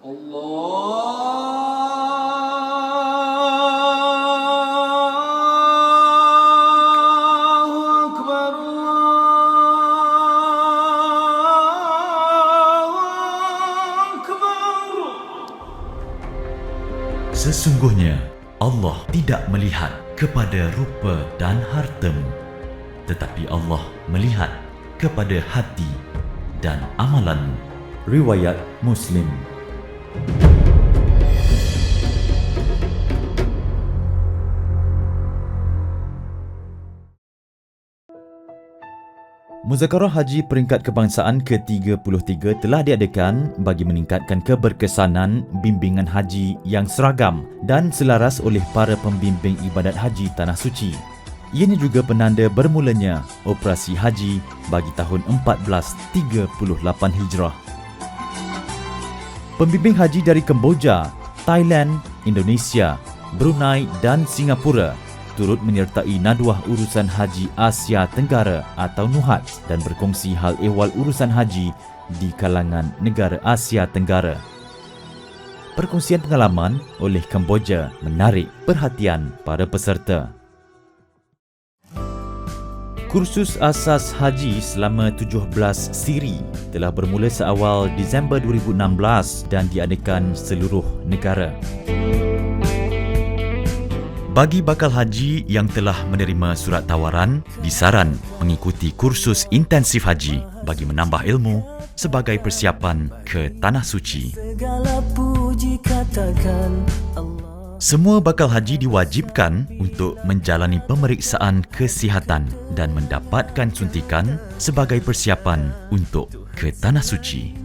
Sesungguhnya Allah tidak melihat kepada rupa dan hartamu, tetapi Allah melihat kepada hati dan amalanmu. Riwayat Muslim. Muzakarah Haji peringkat kebangsaan ke-33 telah diadakan bagi meningkatkan keberkesanan bimbingan haji yang seragam dan selaras oleh para pembimbing ibadat haji Tanah Suci. Ianya juga penanda bermulanya operasi haji bagi tahun 1438 Hijrah. Pembimbing haji dari Kemboja, Thailand, Indonesia, Brunei dan Singapura turut menyertai Nadwah Urusan Haji Asia Tenggara atau NUHAT dan berkongsi hal ehwal urusan haji di kalangan negara Asia Tenggara. Perkongsian pengalaman oleh Kemboja menarik perhatian para peserta. Kursus asas haji selama 17 siri telah bermula seawal Disember 2016 dan diadakan seluruh negara. Bagi bakal haji yang telah menerima surat tawaran, disaran mengikuti kursus intensif haji bagi menambah ilmu sebagai persiapan ke Tanah Suci. Semua bakal haji diwajibkan untuk menjalani pemeriksaan kesihatan dan mendapatkan suntikan sebagai persiapan untuk ke Tanah Suci.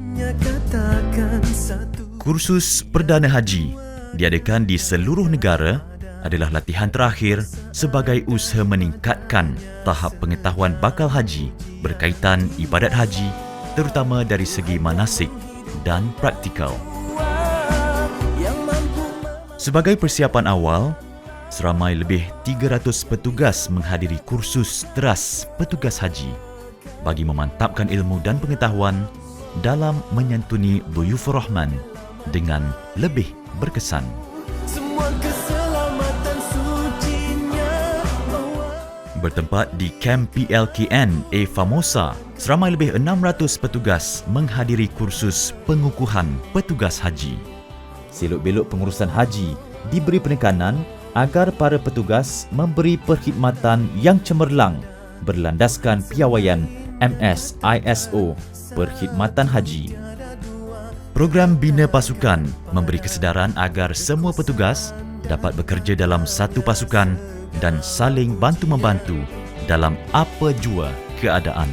Kursus Perdana Haji diadakan di seluruh negara adalah latihan terakhir sebagai usaha meningkatkan tahap pengetahuan bakal haji berkaitan ibadat haji, terutama dari segi manasik dan praktikal. Sebagai persiapan awal, seramai lebih 300 petugas menghadiri kursus teras petugas haji bagi memantapkan ilmu dan pengetahuan dalam menyantuni Duyufur Rahman dengan lebih berkesan. Bertempat di Kamp PLKN A Famosa, seramai lebih 600 petugas menghadiri kursus pengukuhan petugas haji. Selok-belok pengurusan haji diberi penekanan agar para petugas memberi perkhidmatan yang cemerlang berlandaskan piawaian MS-ISO Perkhidmatan Haji. Program Bina Pasukan memberi kesedaran agar semua petugas dapat bekerja dalam satu pasukan dan saling bantu-membantu dalam apa jua keadaan.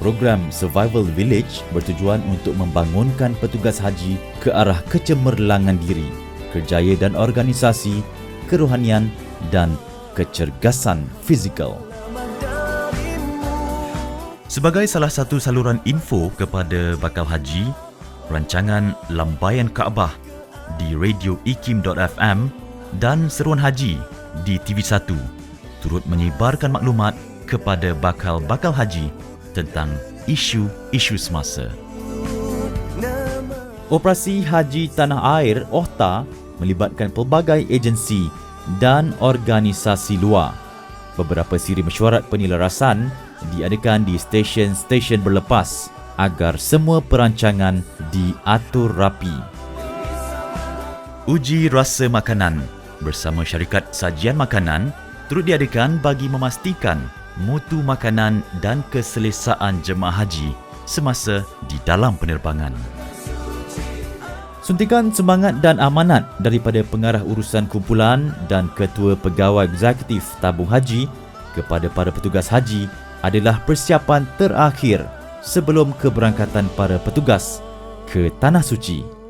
Program Survival Village bertujuan untuk membangunkan petugas haji ke arah kecemerlangan diri, kerjaya dan organisasi, kerohanian dan kecergasan fizikal. Sebagai salah satu saluran info kepada bakal haji, rancangan Lambaian Kaabah di radio ikim.fm dan Seruan Haji di TV1 turut menyebarkan maklumat kepada bakal-bakal haji tentang isu-isu semasa. Operasi Haji Tanah Air OHTA melibatkan pelbagai agensi dan organisasi luar. Beberapa siri mesyuarat penyelarasan diadakan di stesen-stesen berlepas agar semua perancangan diatur rapi. Uji rasa makanan bersama syarikat sajian makanan turut diadakan bagi memastikan mutu makanan dan keselesaan jemaah haji semasa di dalam penerbangan. Suntikan semangat dan amanat daripada pengarah urusan kumpulan dan ketua pegawai eksekutif tabung haji kepada para petugas haji adalah persiapan terakhir sebelum keberangkatan para petugas ke Tanah Suci.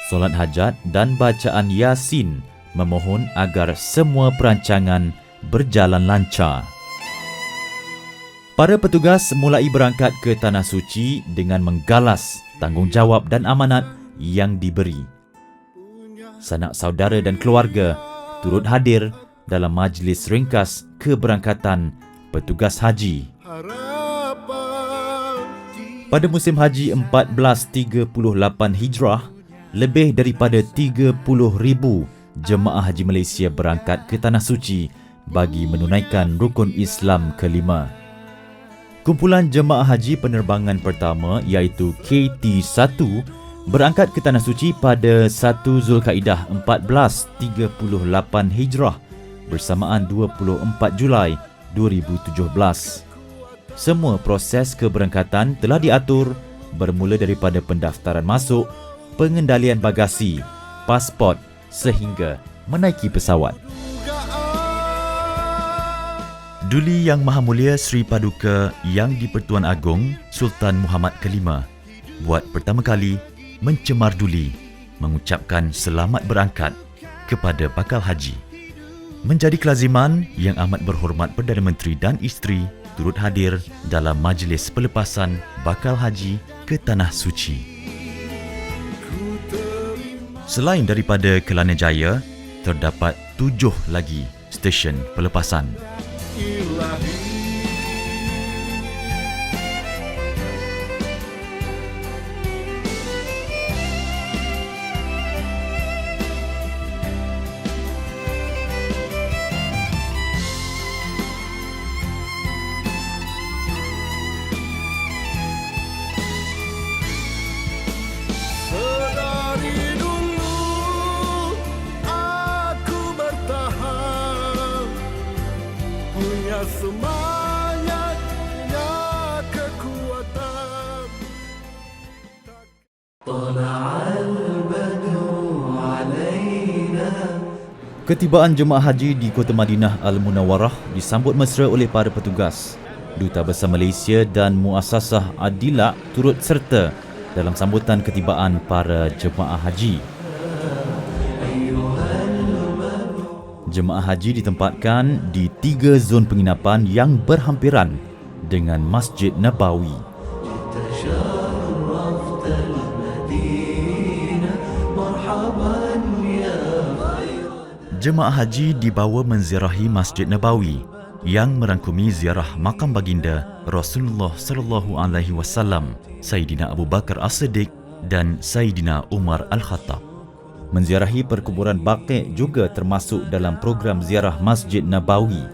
Solat hajat dan bacaan Yasin memohon agar semua perancangan berjalan lancar. Para petugas mulai berangkat ke Tanah Suci dengan menggalas tanggungjawab dan amanat yang diberi. Sanak saudara dan keluarga turut hadir dalam majlis ringkas keberangkatan petugas haji. Pada musim haji 1438 Hijrah, lebih daripada 30,000 jemaah haji Malaysia berangkat ke Tanah Suci bagi menunaikan rukun Islam kelima. Kumpulan jemaah haji penerbangan pertama iaitu KT1 berangkat ke Tanah Suci pada 1 Zulkaidah 1438 Hijrah bersamaan 24 Julai 2017. Semua proses keberangkatan telah diatur bermula daripada pendaftaran masuk, pengendalian bagasi, pasport sehingga menaiki pesawat. Duli Yang Maha Mulia Sri Paduka Yang di-Pertuan Agong Sultan Muhammad Kelima buat pertama kali mencemar duli mengucapkan selamat berangkat kepada bakal haji. Menjadi kelaziman yang amat berhormat Perdana Menteri dan isteri turut hadir dalam majlis pelepasan bakal haji ke Tanah Suci. Selain daripada Kelana Jaya, terdapat 7 lagi stesen pelepasan. Semangatnya kekuatan. Ketibaan jemaah haji di Kota Madinah Al-Munawwarah disambut mesra oleh para petugas. Duta Besar Malaysia dan Muassasah Adilak turut serta dalam sambutan ketibaan para jemaah haji. Jemaah haji ditempatkan di 3 zon penginapan yang berhampiran dengan Masjid Nabawi. Jemaah haji dibawa menziarahi Masjid Nabawi yang merangkumi ziarah makam baginda Rasulullah sallallahu alaihi wasallam, Sayyidina Abu Bakar As-Siddiq dan Sayyidina Umar Al-Khattab. Menziarahi perkuburan Baqi' juga termasuk dalam program ziarah Masjid Nabawi.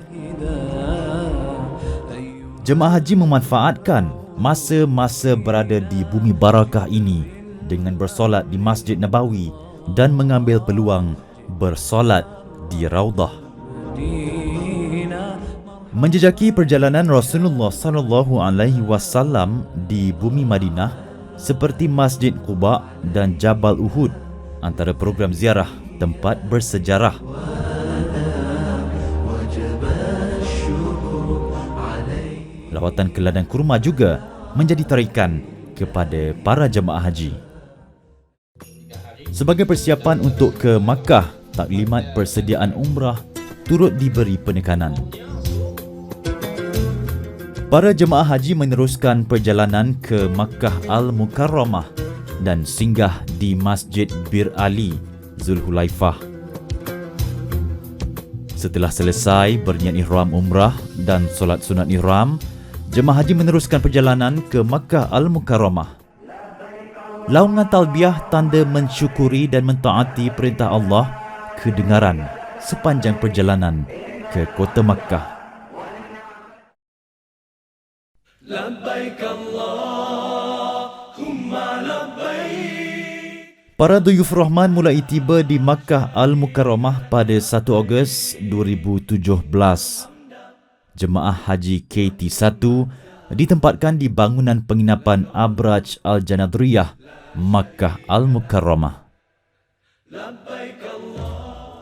Jemaah haji memanfaatkan masa-masa berada di bumi barakah ini dengan bersolat di Masjid Nabawi dan mengambil peluang bersolat di Raudah. Menjejaki perjalanan Rasulullah sallallahu alaihi wasallam di bumi Madinah seperti Masjid Quba dan Jabal Uhud antara program ziarah tempat bersejarah. Lawatan ke ladang kurma juga menjadi tarikan kepada para jemaah haji. Sebagai persiapan untuk ke Makkah, taklimat persediaan umrah turut diberi penekanan. Para jemaah haji meneruskan perjalanan ke Makkah Al-Mukarramah dan singgah di Masjid Bir Ali, Zulhulaifah. Setelah selesai berniat ihram umrah dan solat sunat ihram, jemaah haji meneruskan perjalanan ke Makkah Al-Mukarramah. Laungan talbiyah tanda mensyukuri dan mentaati perintah Allah kedengaran sepanjang perjalanan ke kota Makkah. Labbaik Allahumma labbaik. Para duyuf Rahman mulai tiba di Makkah Al-Mukarramah pada 1 Ogos 2017. Jemaah haji KT1 ditempatkan di bangunan penginapan Abraj Al-Janadriyah, Makkah Al-Mukarramah.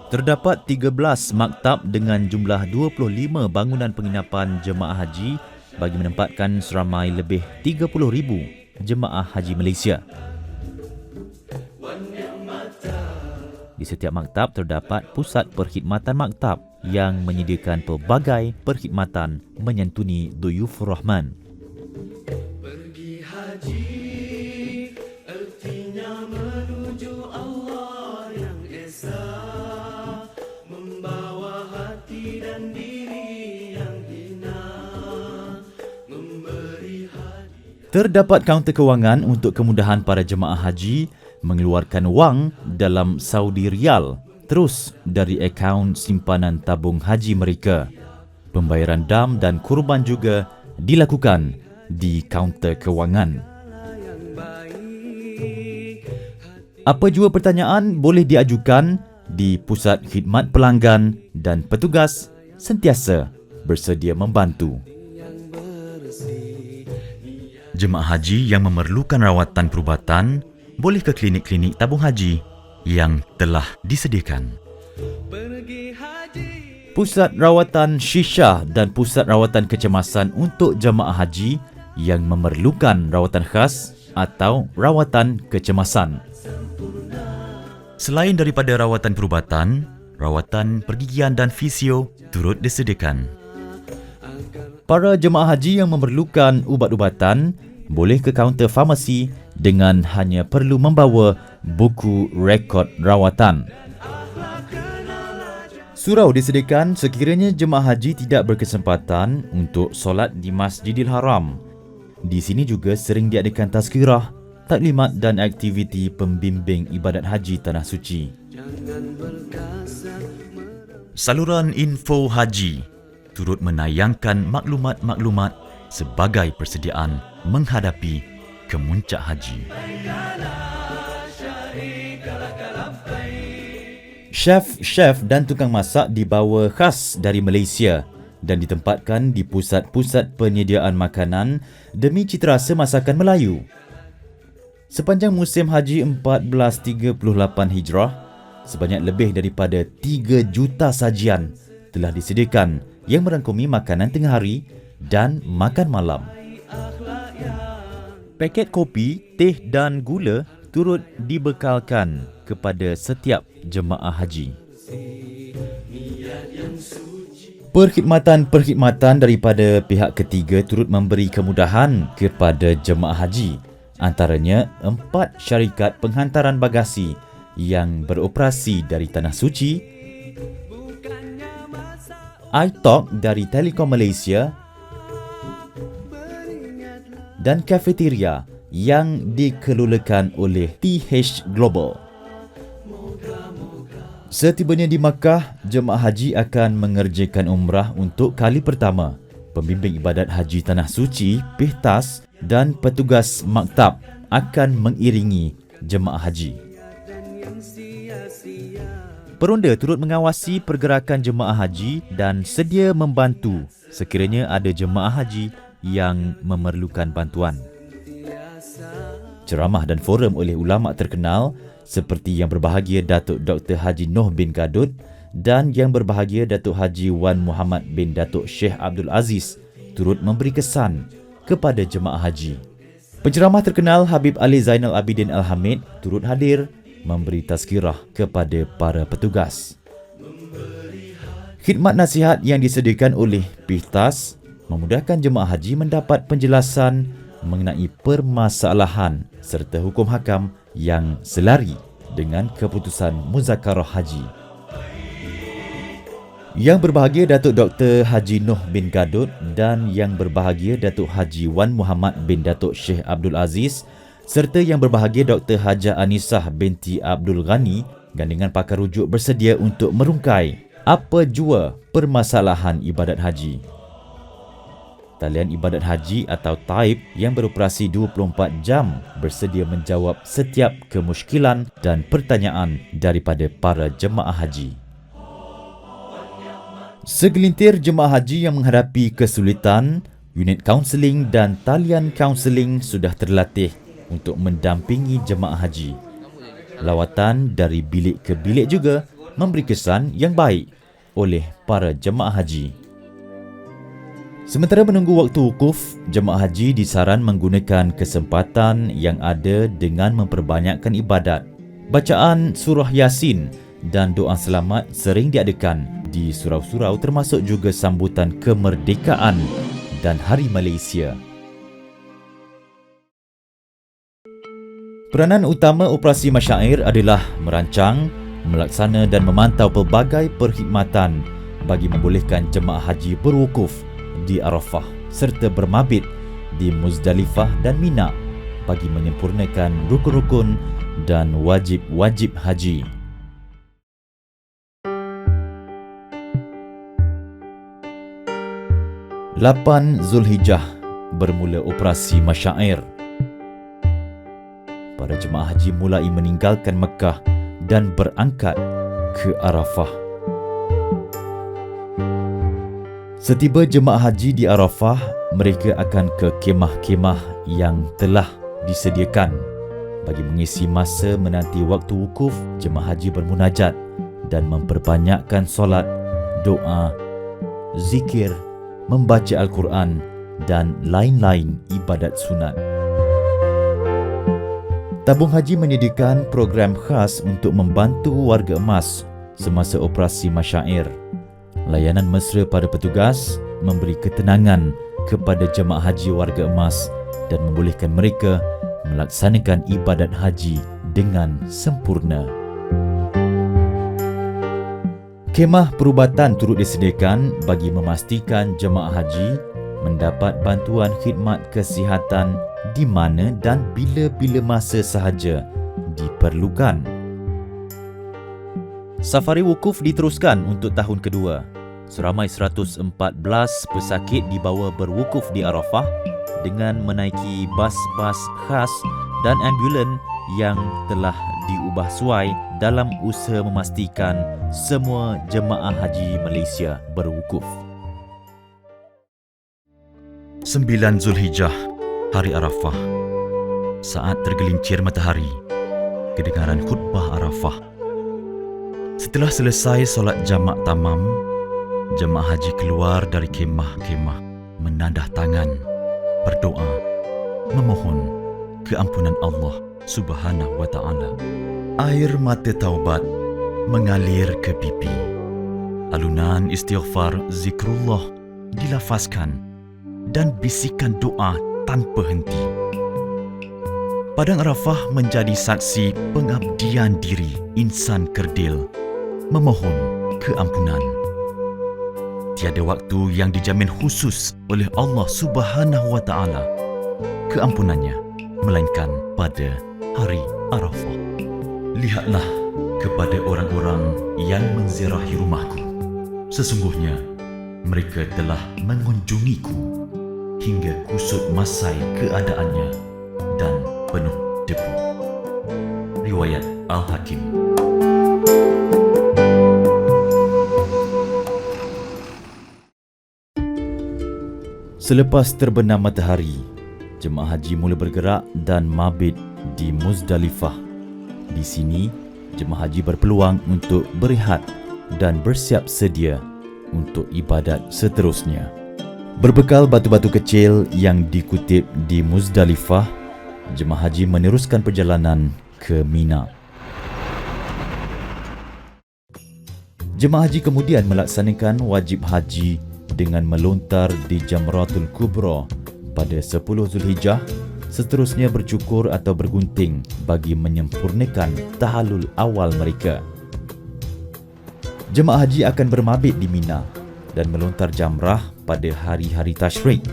Terdapat 13 maktab dengan jumlah 25 bangunan penginapan jemaah haji bagi menempatkan seramai lebih 30,000 jemaah haji Malaysia. Di setiap maktab terdapat pusat perkhidmatan maktab yang menyediakan pelbagai perkhidmatan menyantuni duyuf Rahman. Pergi haji artinya menuju Allah yang esa, membawa hati dan diri yang hina, memberi hadiah. Terdapat kaunter kewangan untuk kemudahan para jemaah haji mengeluarkan wang dalam Saudi Riyal terus dari akaun simpanan tabung haji mereka. Pembayaran dam dan kurban juga dilakukan di kaunter kewangan. Apa jua pertanyaan boleh diajukan di Pusat Khidmat Pelanggan dan petugas sentiasa bersedia membantu. Jemaah haji yang memerlukan rawatan perubatan boleh ke klinik-klinik tabung haji yang telah disediakan. Pusat rawatan Shisha dan pusat rawatan kecemasan untuk jemaah haji yang memerlukan rawatan khas atau rawatan kecemasan. Selain daripada rawatan perubatan, rawatan pergigian dan fisio turut disediakan. Para jemaah haji yang memerlukan ubat-ubatan boleh ke kaunter farmasi dengan hanya perlu membawa buku rekod rawatan. Surau disediakan sekiranya jemaah haji tidak berkesempatan untuk solat di Masjidil Haram. Di sini juga sering diadakan tazkirah, taklimat dan aktiviti pembimbing ibadat haji Tanah Suci. Saluran info haji turut menayangkan maklumat-maklumat sebagai persediaan menghadapi kemuncak haji. Chef dan tukang masak dibawa khas dari Malaysia dan ditempatkan di pusat-pusat penyediaan makanan demi citarasa masakan Melayu. Sepanjang musim haji 1438 Hijrah, sebanyak lebih daripada 3 juta sajian telah disediakan yang merangkumi makanan tengah hari dan makan malam. Paket kopi, teh dan gula turut dibekalkan kepada setiap jemaah haji. Perkhidmatan daripada pihak ketiga turut memberi kemudahan kepada jemaah haji. Antaranya 4 syarikat penghantaran bagasi yang beroperasi dari Tanah Suci, iTalk dari Telekom Malaysia dan kafeteria yang dikelolakan oleh TH Global. Setibanya di Makkah, jemaah haji akan mengerjakan umrah untuk kali pertama. Pembimbing ibadat haji Tanah Suci, Pihtas dan petugas maktab akan mengiringi jemaah haji. Peronda turut mengawasi pergerakan jemaah haji dan sedia membantu sekiranya ada jemaah haji yang memerlukan bantuan. Ceramah dan forum oleh ulama terkenal seperti Yang Berbahagia Datuk Dr. Haji Noh bin Gadut dan Yang Berbahagia Datuk Haji Wan Muhammad bin Datuk Sheikh Abdul Aziz turut memberi kesan kepada jemaah haji. Penceramah terkenal Habib Ali Zainal Abidin Al-Hamid turut hadir memberi tazkirah kepada para petugas. Khidmat nasihat yang disediakan oleh Pihtas memudahkan jemaah haji mendapat penjelasan mengenai permasalahan serta hukum hakam yang selari dengan keputusan muzakarah haji. Yang Berbahagia Datuk Dr. Haji Noh bin Gadut dan Yang Berbahagia Datuk Haji Wan Muhammad bin Datuk Sheikh Abdul Aziz serta Yang Berbahagia Dr. Hajah Anisah binti Abdul Ghani gandingan pakar rujuk bersedia untuk merungkai apa jua permasalahan ibadat haji. Talian ibadat haji atau Taib yang beroperasi 24 jam bersedia menjawab setiap kemusykilan dan pertanyaan daripada para jemaah haji. Segelintir jemaah haji yang menghadapi kesulitan, unit kaunseling dan talian kaunseling sudah terlatih untuk mendampingi jemaah haji. Lawatan dari bilik ke bilik juga memberi kesan yang baik oleh para jemaah haji. Sementara menunggu waktu wukuf, jemaah haji disaran menggunakan kesempatan yang ada dengan memperbanyakkan ibadat. Bacaan surah Yasin dan doa selamat sering diadakan di surau-surau termasuk juga sambutan kemerdekaan dan Hari Malaysia. Peranan utama operasi masyair adalah merancang, melaksana dan memantau pelbagai perkhidmatan bagi membolehkan jemaah haji berwukuf di Arafah serta bermabit di Muzdalifah dan Mina bagi menyempurnakan rukun-rukun dan wajib-wajib haji. Lapan Zulhijjah bermula operasi Masyair. Para jemaah haji mulai meninggalkan Mekah dan berangkat ke Arafah. Setiba jemaah haji di Arafah, mereka akan ke kemah-kemah yang telah disediakan. Bagi mengisi masa menanti waktu wukuf, jemaah haji bermunajat dan memperbanyakkan solat, doa, zikir, membaca Al-Quran dan lain-lain ibadat sunat. Tabung Haji menyediakan program khas untuk membantu warga emas semasa operasi Masyair. Layanan mesra pada petugas memberi ketenangan kepada jemaah haji warga emas dan membolehkan mereka melaksanakan ibadat haji dengan sempurna. Kemah perubatan turut disediakan bagi memastikan jemaah haji mendapat bantuan khidmat kesihatan di mana dan bila-bila masa sahaja diperlukan. Safari wukuf diteruskan untuk tahun kedua. Seramai 114 pesakit dibawa berwukuf di Arafah dengan menaiki bas-bas khas dan ambulan yang telah diubah suai dalam usaha memastikan semua jemaah haji Malaysia berwukuf. 9 Zulhijjah, Hari Arafah. Saat tergelincir matahari, kedengaran khutbah Arafah. Setelah selesai solat jamak tamam, jemaah haji keluar dari kemah-kemah, menadah tangan, berdoa, memohon keampunan Allah Subhanahu wa Ta'ala. Air mata taubat mengalir ke pipi. Alunan istighfar zikrullah dilafazkan dan bisikan doa tanpa henti. Padang Arafah menjadi saksi pengabdian diri insan kerdil memohon keampunan. Tiada waktu yang dijamin khusus oleh Allah Subhanahu wa Ta'ala keampunannya melainkan pada Hari Arafah. Lihatlah kepada orang-orang yang menziarahi rumahku. Sesungguhnya mereka telah mengunjungiku hingga kusut masai keadaannya dan penuh debu. Riwayat Al-Hakim. Selepas terbenam matahari, jemaah haji mula bergerak dan mabit di Muzdalifah. Di sini, jemaah haji berpeluang untuk berehat dan bersiap sedia untuk ibadat seterusnya. Berbekal batu-batu kecil yang dikutip di Muzdalifah, jemaah haji meneruskan perjalanan ke Mina. Jemaah haji kemudian melaksanakan wajib haji dengan melontar di Jamratul Kubra pada 10 Zulhijjah, seterusnya bercukur atau bergunting bagi menyempurnakan tahallul awal mereka. Jemaah haji akan bermabit di Mina dan melontar jamrah pada hari-hari tasyrik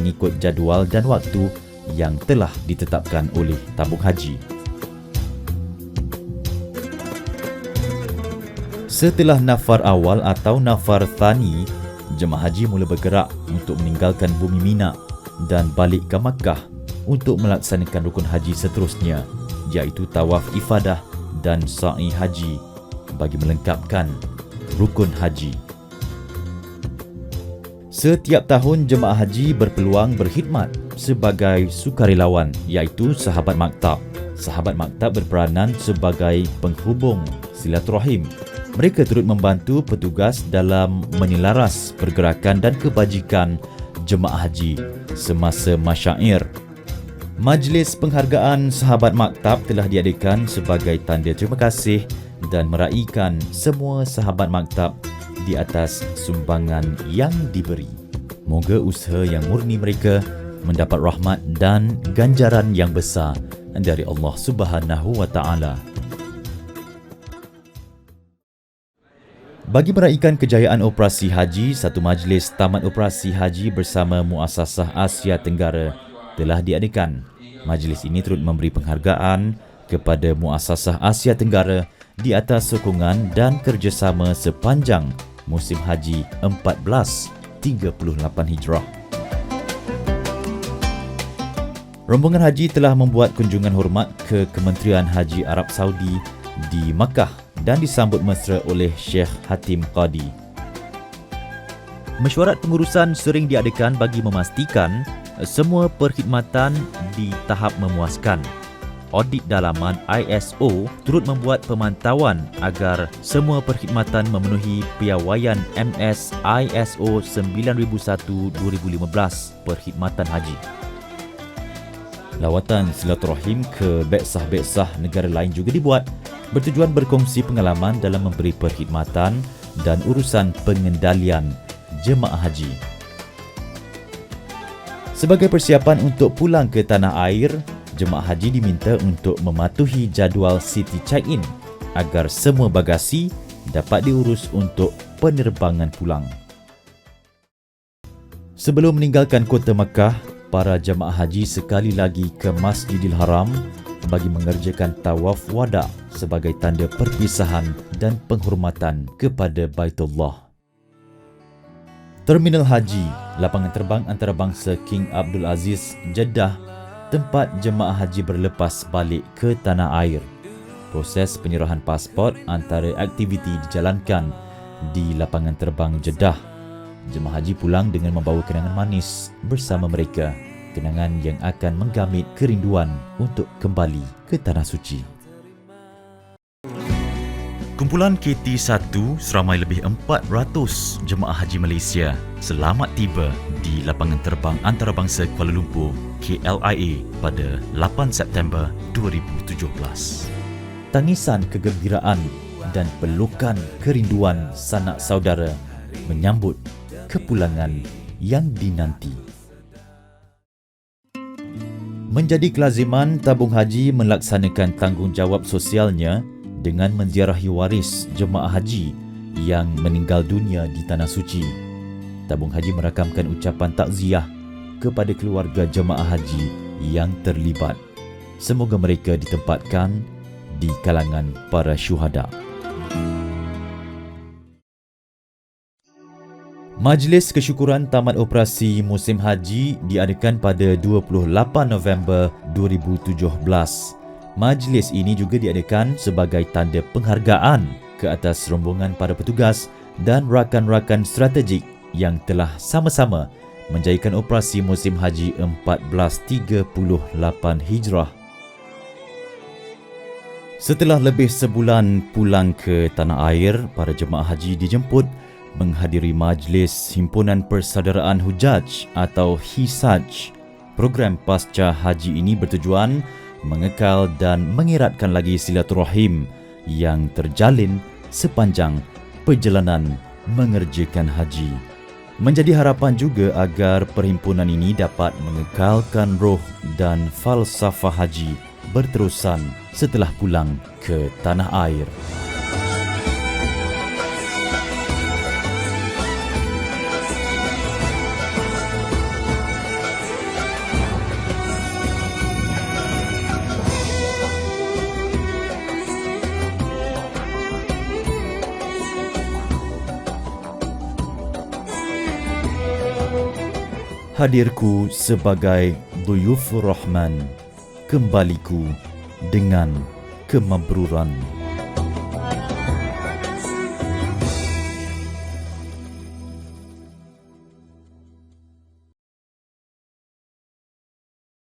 mengikut jadual dan waktu yang telah ditetapkan oleh tabung haji. Setelah nafar awal atau nafar thani, jemaah haji mula bergerak untuk meninggalkan bumi Mina dan balik ke Makkah untuk melaksanakan rukun haji seterusnya, iaitu tawaf ifadah dan sa'i haji bagi melengkapkan rukun haji. Setiap tahun jemaah haji berpeluang berkhidmat sebagai sukarelawan, iaitu sahabat maktab. Sahabat maktab berperanan sebagai penghubung silaturahim. Mereka turut membantu petugas dalam menyelaras pergerakan dan kebajikan jemaah haji semasa Masyair. Majlis penghargaan sahabat maktab telah diadakan sebagai tanda terima kasih dan meraikan semua sahabat maktab di atas sumbangan yang diberi. Moga usaha yang murni mereka mendapat rahmat dan ganjaran yang besar dari Allah Subhanahu wa Ta'ala. Bagi meraihkan kejayaan operasi haji, satu majlis tamat operasi haji bersama Muassasah Asia Tenggara telah diadakan. Majlis ini turut memberi penghargaan kepada Muassasah Asia Tenggara di atas sokongan dan kerjasama sepanjang musim haji 1438 Hijrah. Rombongan haji telah membuat kunjungan hormat ke Kementerian Haji Arab Saudi di Makkah dan disambut mesra oleh Sheikh Hatim Qadi. Mesyuarat pengurusan sering diadakan bagi memastikan semua perkhidmatan di tahap memuaskan. Audit dalaman ISO turut membuat pemantauan agar semua perkhidmatan memenuhi piawaian MS ISO 9001-2015 perkhidmatan haji. Lawatan silaturahim ke beksah-beksah negara lain juga dibuat bertujuan berkongsi pengalaman dalam memberi perkhidmatan dan urusan pengendalian jemaah haji. Sebagai persiapan untuk pulang ke tanah air, jemaah haji diminta untuk mematuhi jadual city check-in agar semua bagasi dapat diurus untuk penerbangan pulang. Sebelum meninggalkan kota Makkah, para jemaah haji sekali lagi ke Masjidil Haram bagi mengerjakan tawaf wada sebagai tanda perpisahan dan penghormatan kepada Baitullah. Terminal Haji, lapangan terbang antarabangsa King Abdul Aziz, Jeddah, tempat jemaah haji berlepas balik ke tanah air. Proses penyerahan pasport antara aktiviti dijalankan di lapangan terbang Jeddah. Jemaah haji pulang dengan membawa kenangan manis bersama mereka, kenangan yang akan menggamit kerinduan untuk kembali ke Tanah Suci. Kumpulan KT1 seramai lebih 400 jemaah haji Malaysia selamat tiba di lapangan terbang antarabangsa Kuala Lumpur KLIA pada 8 September 2017. Tangisan kegembiraan dan pelukan kerinduan sanak saudara menyambut kepulangan yang dinanti. Menjadi kelaziman tabung haji melaksanakan tanggungjawab sosialnya dengan menziarahi waris jemaah haji yang meninggal dunia di Tanah Suci. Tabung haji merakamkan ucapan takziah kepada keluarga jemaah haji yang terlibat. Semoga mereka ditempatkan di kalangan para syuhada. Majlis kesyukuran tamat operasi musim haji diadakan pada 28 November 2017. Majlis ini juga diadakan sebagai tanda penghargaan ke atas rombongan para petugas dan rakan-rakan strategik yang telah sama-sama menjayakan operasi musim haji 1438 Hijrah. Setelah lebih sebulan pulang ke tanah air, para jemaah haji dijemput menghadiri majlis Himpunan Persaudaraan Hujaj atau HISAJ. Program pasca haji ini bertujuan mengekal dan mengeratkan lagi silaturahim yang terjalin sepanjang perjalanan mengerjakan haji. Menjadi harapan juga agar perhimpunan ini dapat mengekalkan roh dan falsafah haji berterusan setelah pulang ke tanah air. Hadirku sebagai Duyufur Rahman, kembaliku dengan kemabruran.